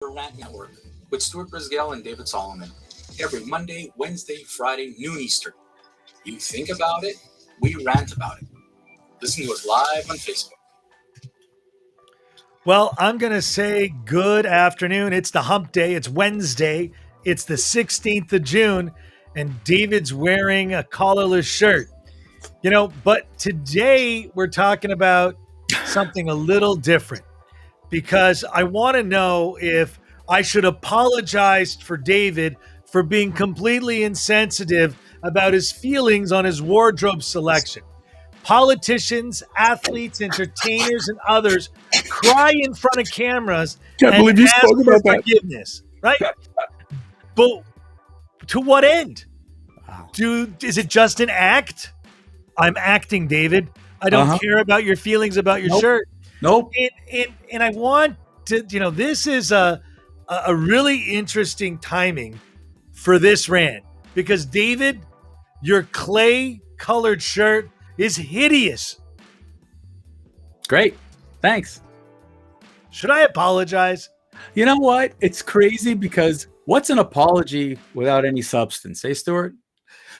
the Rant Network with Stuart Brisgell and David Solomon. Every Monday, Wednesday, Friday, noon Eastern. You think about it, we rant about it. Listen to us live on Facebook. Well, I'm going to say good afternoon. It's the hump day. It's Wednesday. It's the 16th of June, and David's wearing a collarless shirt. But today we're talking about something a little different because I want to know if I should apologize for David for being completely insensitive about his feelings on his wardrobe selection. Politicians, athletes, entertainers, and others cry in front of cameras Can't and believe you ask spoke for about that. forgiveness, right? But to what end? Is it just an act? I'm acting, David. I don't care about your feelings about your shirt. Nope. And I want to, this is a really interesting timing for this rant because David, your clay colored shirt is hideous. Great. Thanks. Should I apologize? You know what? It's crazy because what's an apology without any substance, eh, Stuart?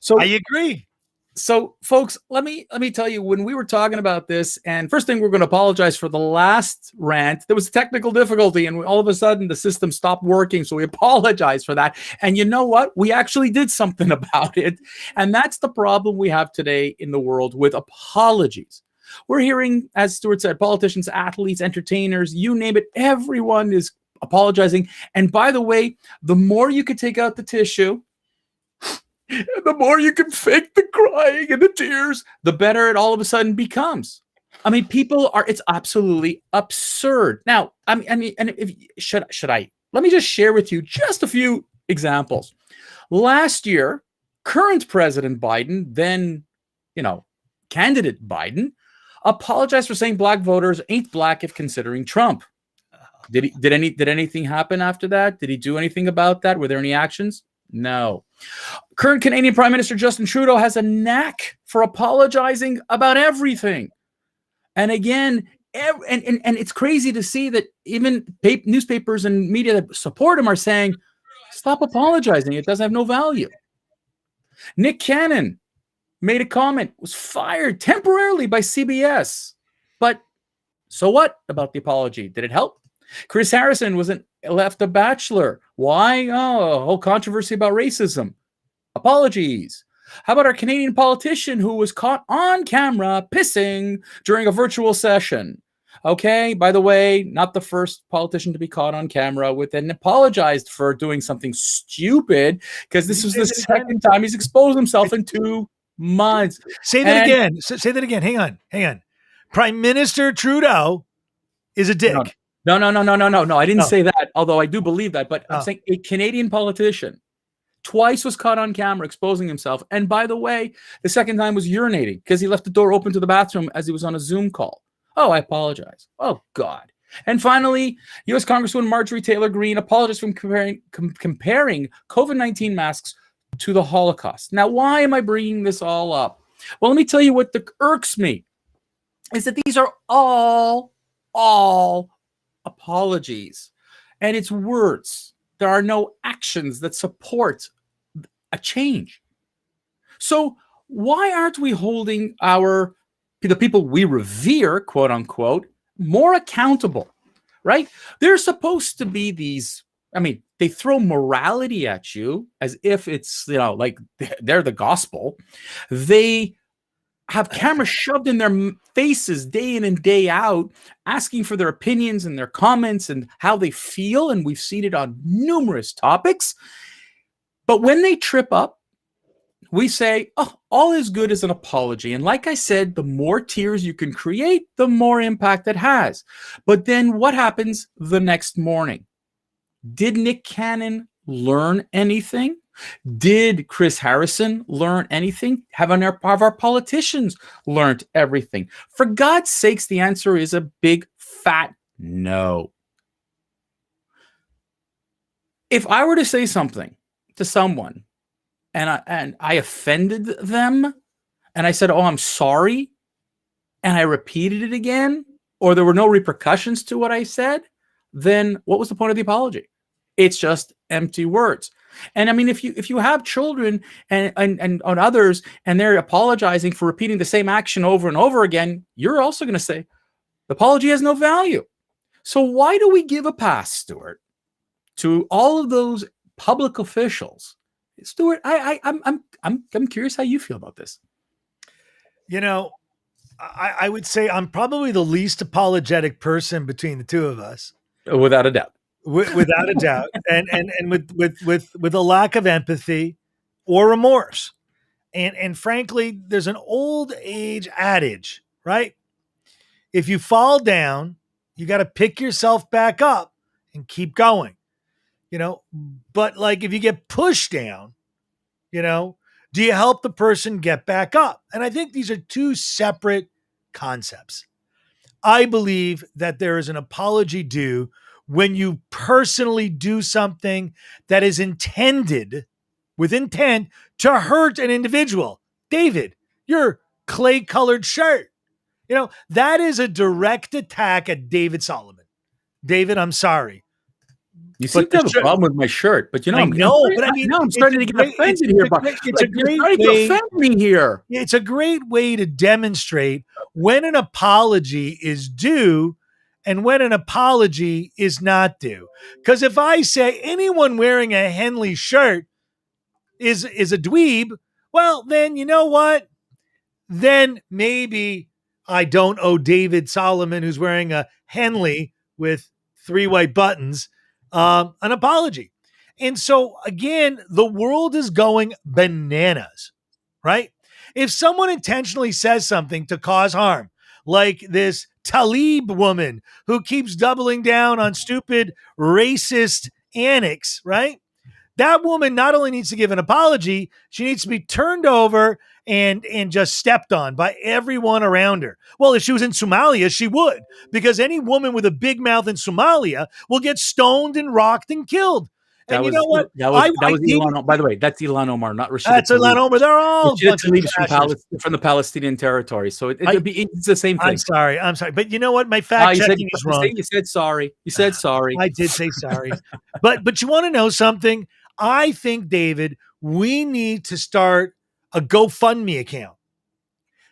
So I agree. So, folks, let me tell you, when we were talking about this, and first thing, we're going to apologize for the last rant. There was a technical difficulty, and all of a sudden, the system stopped working. So we apologize for that. And you know what? We actually did something about it. And that's the problem we have today in the world with apologies. We're hearing, as Stuart said, politicians, athletes, entertainers, you name it, everyone is apologizing. And by the way, the more you could take out the tissue, the more you can fake the crying and the tears, the better it all of a sudden becomes. I mean, it's absolutely absurd. Now, and if should I, let me just share with you just a few examples. Last year, current President Biden, then, candidate Biden, apologized for saying black voters ain't black if considering Trump. Did anything happen after that? Did he do anything about that? Were there any actions? No. Current Canadian Prime Minister Justin Trudeau has a knack for apologizing about everything. And again, and it's crazy to see that even newspapers and media that support him are saying, stop apologizing. It doesn't have no value. Nick Cannon made a comment, was fired temporarily by CBS. But so what about the apology? Did it help? Chris Harrison left a bachelor. Why? Oh, a whole controversy about racism. Apologies. How about our Canadian politician who was caught on camera pissing during a virtual session? Okay, by the way, not the first politician to be caught on camera and apologized for doing something stupid, because this was the second time he's exposed himself in 2 months. Say that again. Say that again. Hang on. Prime Minister Trudeau is a dick. No. I didn't say that, although I do believe that. But I'm saying a Canadian politician twice was caught on camera exposing himself. And by the way, the second time was urinating because he left the door open to the bathroom as he was on a Zoom call. Oh, I apologize. Oh, God. And finally, U.S. Congresswoman Marjorie Taylor Greene apologized for comparing COVID-19 masks to the Holocaust. Now, why am I bringing this all up? Well, let me tell you what irks me is that these are all apologies, and it's words. There are no actions that support a change. So why aren't we holding the people we revere, quote unquote, more accountable, right? They're supposed to be these, they throw morality at you as if it's, like they're the gospel. They have cameras shoved in their faces day in and day out, asking for their opinions and their comments and how they feel. And we've seen it on numerous topics. But when they trip up, we say, oh, all is good as an apology. And like I said, the more tears you can create, the more impact it has. But then what happens the next morning? Did Nick Cannon learn anything? Did Chris Harrison learn anything? Have our politicians learned everything? For God's sakes, the answer is a big fat no. If I were to say something to someone and I offended them and I said, oh, I'm sorry, and I repeated it again, or there were no repercussions to what I said, then what was the point of the apology? It's just empty words. And I mean, if you have children and on others, and they're apologizing for repeating the same action over and over again, you're also going to say the apology has no value. So why do we give a pass, Stuart, to all of those public officials? Stuart, I'm curious how you feel about this. You know, I would say I'm probably the least apologetic person between the two of us, without a doubt. Without a doubt, and with a lack of empathy or remorse, and frankly, there's an old age adage, right? If you fall down, you got to pick yourself back up and keep going, But like if you get pushed down, do you help the person get back up? And I think these are two separate concepts. I believe that there is an apology due when you personally do something that is intended with intent to hurt an individual. David, your clay-colored shirt. That is a direct attack at David Solomon. David, I'm sorry. You seem to have a problem with my shirt, but I know, but I mean, now I'm starting to get offended here. But it's a great way to offend me here. It's a great way to demonstrate when an apology is due and when an apology is not due. Because if I say anyone wearing a Henley shirt is a dweeb, well, then you know what? Then maybe I don't owe David Solomon, who's wearing a Henley with 3 white buttons, an apology. And so again, the world is going bananas, right? If someone intentionally says something to cause harm, like this Talib woman who keeps doubling down on stupid racist annex, right? That woman not only needs to give an apology, she needs to be turned over and just stepped on by everyone around her. Well, if she was in Somalia, she would, because any woman with a big mouth in Somalia will get stoned and rocked and killed. And you know what? That was Ilhan. By the way, that's Ilhan Omar, not Rashida. That's Ilhan Omar. They're all from the Palestinian territory, so it's the same thing. I'm sorry, but you know what? My fact checking is wrong. You said sorry. You said sorry. I did say sorry, but you want to know something? I think, David, we need to start a GoFundMe account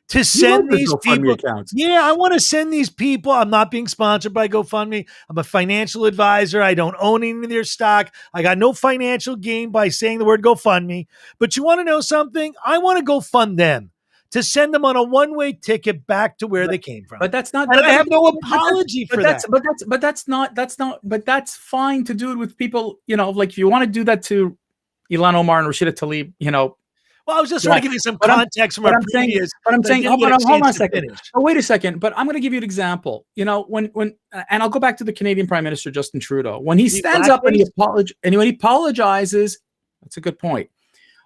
to send these people. Accounts. Yeah, I want to send these people. I'm not being sponsored by GoFundMe. I'm a financial advisor. I don't own any of their stock. I got no financial gain by saying the word GoFundMe. But you want to know something? I want to go fund them to send them on a one-way ticket back to where they came from. But that's not. And I have no apology for that. But that's fine to do it with people. Like if you want to do that to Ilhan Omar and Rashida Tlaib, Well, I was just trying to give you some context from our previous. But I'm saying, hold on a second. Oh, wait a second. But I'm going to give you an example. When and I'll go back to the Canadian Prime Minister Justin Trudeau when he stands up and when he apologizes. That's a good point.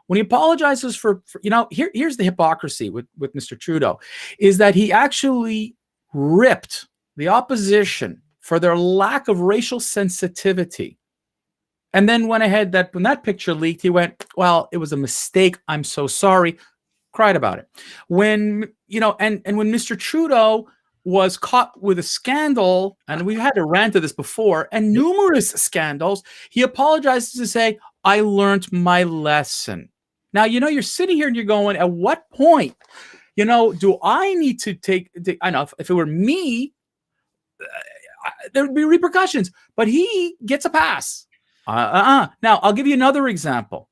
When he apologizes for here's the hypocrisy with Mr. Trudeau, is that he actually ripped the opposition for their lack of racial sensitivity. And then went ahead that when that picture leaked, he went, well, it was a mistake. I'm so sorry. Cried about it. When, and when Mr. Trudeau was caught with a scandal, and we've had a rant of this before, and numerous scandals, he apologizes to say, I learned my lesson. Now, you're sitting here and you're going, at what point, do I need to take, I know if it were me, there would be repercussions, but he gets a pass. Now, I'll give you another example.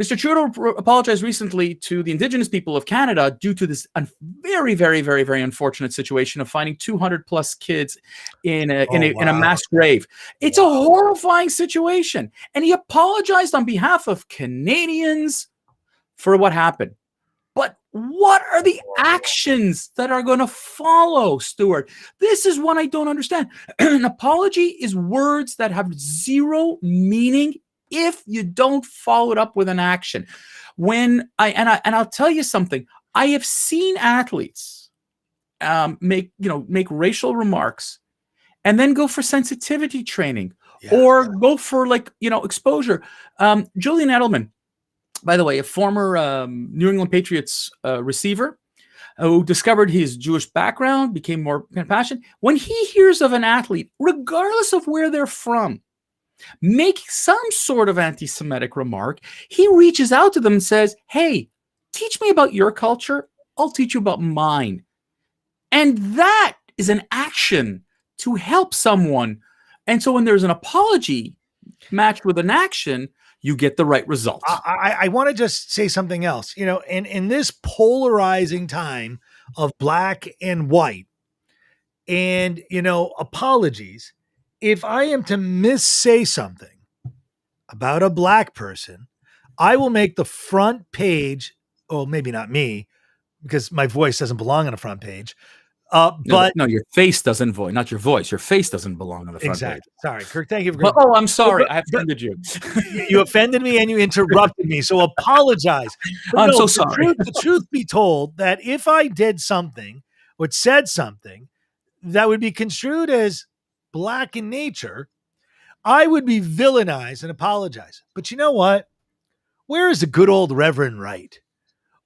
Mr. Trudeau apologized recently to the Indigenous people of Canada due to this very, very, very, very unfortunate situation of finding 200 plus kids in a mass grave. It's a horrifying situation. And he apologized on behalf of Canadians for what happened. But what are the actions that are going to follow, Stuart? This is one I don't understand. An apology is words that have zero meaning if you don't follow it up with an action. I'll tell you something. I have seen athletes make racial remarks and then go for sensitivity training or go for exposure. Julian Edelman, by the way, a former New England Patriots receiver, who discovered his Jewish background, became more compassionate. When he hears of an athlete, regardless of where they're from, make some sort of anti-Semitic remark, he reaches out to them and says, hey, teach me about your culture. I'll teach you about mine. And that is an action to help someone. And so when there's an apology matched with an action, you get the right results. I want to just say something else. In this polarizing time of black and white and, apologies, if I am to missay something about a black person, I will make the front page, well, maybe not me, because my voice doesn't belong on the front page. But no, your face doesn't voice, not your voice. Your face doesn't belong on the front exactly. page. Sorry, Kirk. Thank you for. But, I'm sorry. I offended you. You offended me and you interrupted me. So apologize. I'm so sorry. The truth be told, that if I did something or said something that would be construed as black in nature, I would be villainized and apologize. But you know what? Where is the good old Reverend Wright?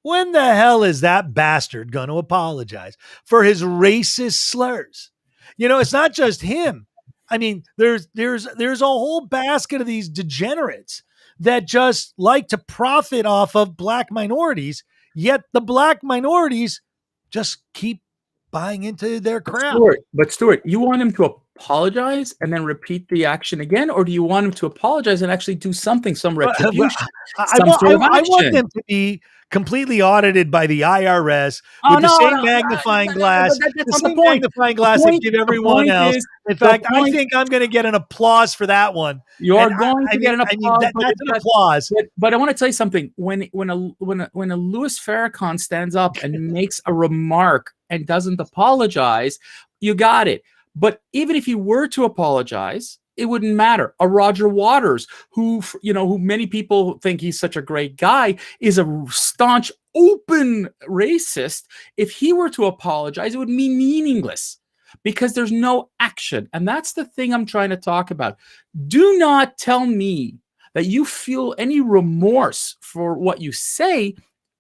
When the hell is that bastard going to apologize for his racist slurs? It's not just him. I mean, there's a whole basket of these degenerates that just like to profit off of black minorities, yet the black minorities just keep buying into their crap. But Stuart, you want him to apologize and then repeat the action again, or do you want him to apologize and actually do something, some retribution? I want them to be completely audited by the IRS with the same magnifying glass, magnifying glass they give everyone else. In fact, I think I'm going to get an applause for that one. You're going to get an applause. That's an applause. But I want to tell you something. When a Louis Farrakhan stands up and makes a remark and doesn't apologize, you got it. But even if he were to apologize, it wouldn't matter. A Roger Waters, who many people think he's such a great guy, is a staunch, open racist. If he were to apologize, it would be meaningless because there's no action. And that's the thing I'm trying to talk about. Do not tell me that you feel any remorse for what you say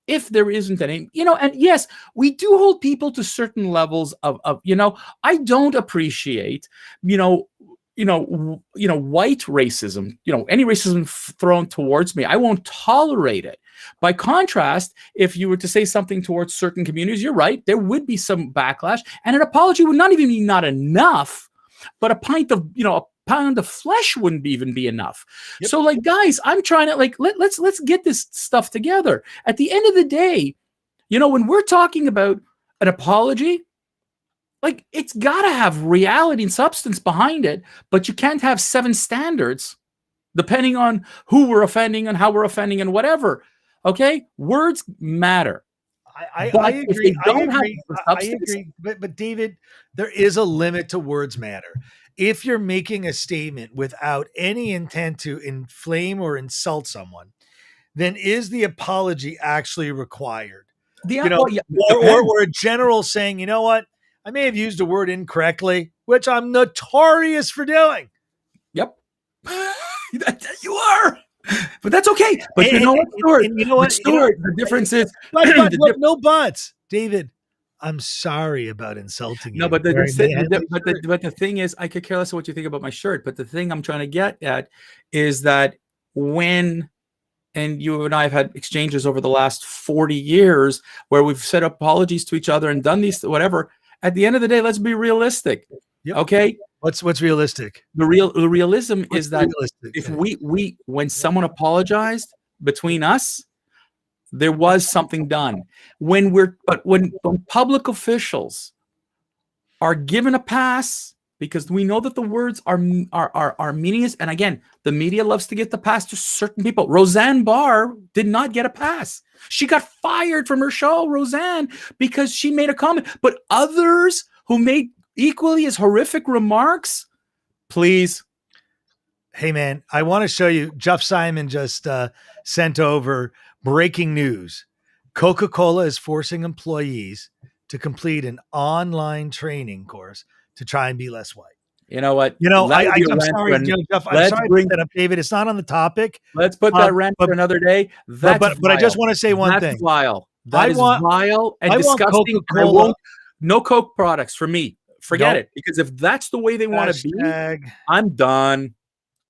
if there isn't any, and yes, we do hold people to certain levels of I don't appreciate, white racism, any racism thrown towards me. I won't tolerate it. By contrast, if you were to say something towards certain communities, you're right, there would be some backlash, and an apology would not even be not enough, but a pound of flesh wouldn't even be enough. Yep. So guys, I'm trying to let's get this stuff together. At the end of the day, when we're talking about an apology, it's got to have reality and substance behind it, but you can't have 7 standards depending on who we're offending and how we're offending and whatever. Okay? Words matter. I agree. I agree. But David, there is a limit to words matter. If you're making a statement without any intent to inflame or insult someone, then is the apology actually required? Or a general saying, you know what? I may have used a word incorrectly, which I'm notorious for doing. Yep. You are. But that's okay. But you know what, Stuart? The difference is no buts. David, I'm sorry about insulting you. No, but the thing is, I could care less what you think about my shirt. But the thing I'm trying to get at is that and you and I have had exchanges over the last 40 years where we've said apologies to each other and done these, whatever. At the end of the day, let's be realistic. Yep. Okay. What's realistic? The realism is that if we when someone apologized between us, there was something done. When public officials are given a pass because we know that the words are meaningless, and again, the media loves to get the pass to certain people. Roseanne Barr did not get a pass. She got fired from her show, Roseanne, because she made a comment. But others who made equally as horrific remarks, please. Hey, man, I want to show you. Jeff Simon just sent over breaking news. Coca-Cola is forcing employees to complete an online training course to try and be less white. You know what? I'm sorry, Jeff. I'm sorry to bring that up, David. It's not on the topic. Let's put that rant for another day. But I just want to say one thing. Vile. That is vile and disgusting. And I won't. No Coke products for me. Forget it. Because if that's the way they want to be, I'm done.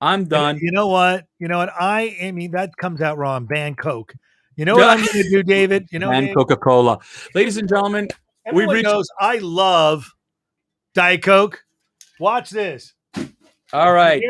I'm done. You know what? I mean, that comes out wrong. Ban Coke. You know what I'm going to do, David? Ban Coca-Cola. Ladies and gentlemen, everyone knows I love Diet Coke. Watch this. All right.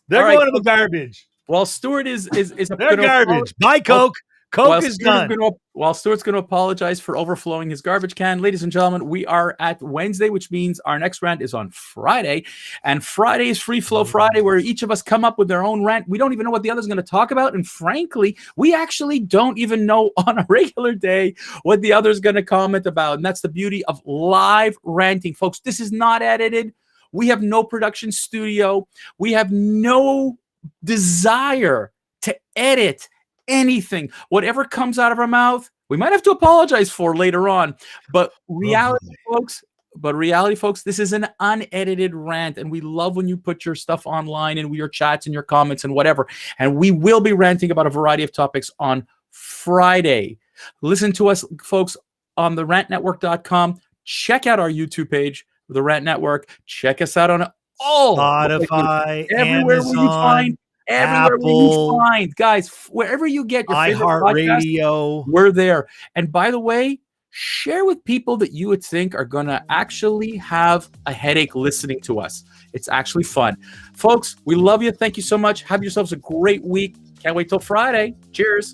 They're going to the garbage. Well, Stuart is they're garbage. Buy Coke. Coke is done. While Stuart's going to apologize for overflowing his garbage can, ladies and gentlemen, we are at Wednesday, which means our next rant is on Friday. And Friday is Free Flow Friday, where each of us come up with their own rant. We don't even know what the other's going to talk about. And frankly, we actually don't even know on a regular day what the other's going to comment about. And that's the beauty of live ranting. Folks, this is not edited. We have no production studio. We have no desire to edit anything. Whatever comes out of our mouth, we might have to apologize for later on. But reality, folks, this is an unedited rant. And we love when you put your stuff online and your chats and your comments and whatever. And we will be ranting about a variety of topics on Friday. Listen to us, folks, on the rantnetwork.com. Check out our YouTube page, The Rant Network. Check us out on all Spotify, everywhere Amazon, where you find Apple, guys, wherever you get your iHeartRadio, we're there. And by the way, share with people that you would think are going to actually have a headache listening to us. It's actually fun. Folks, we love you. Thank you so much. Have yourselves a great week. Can't wait till Friday. Cheers.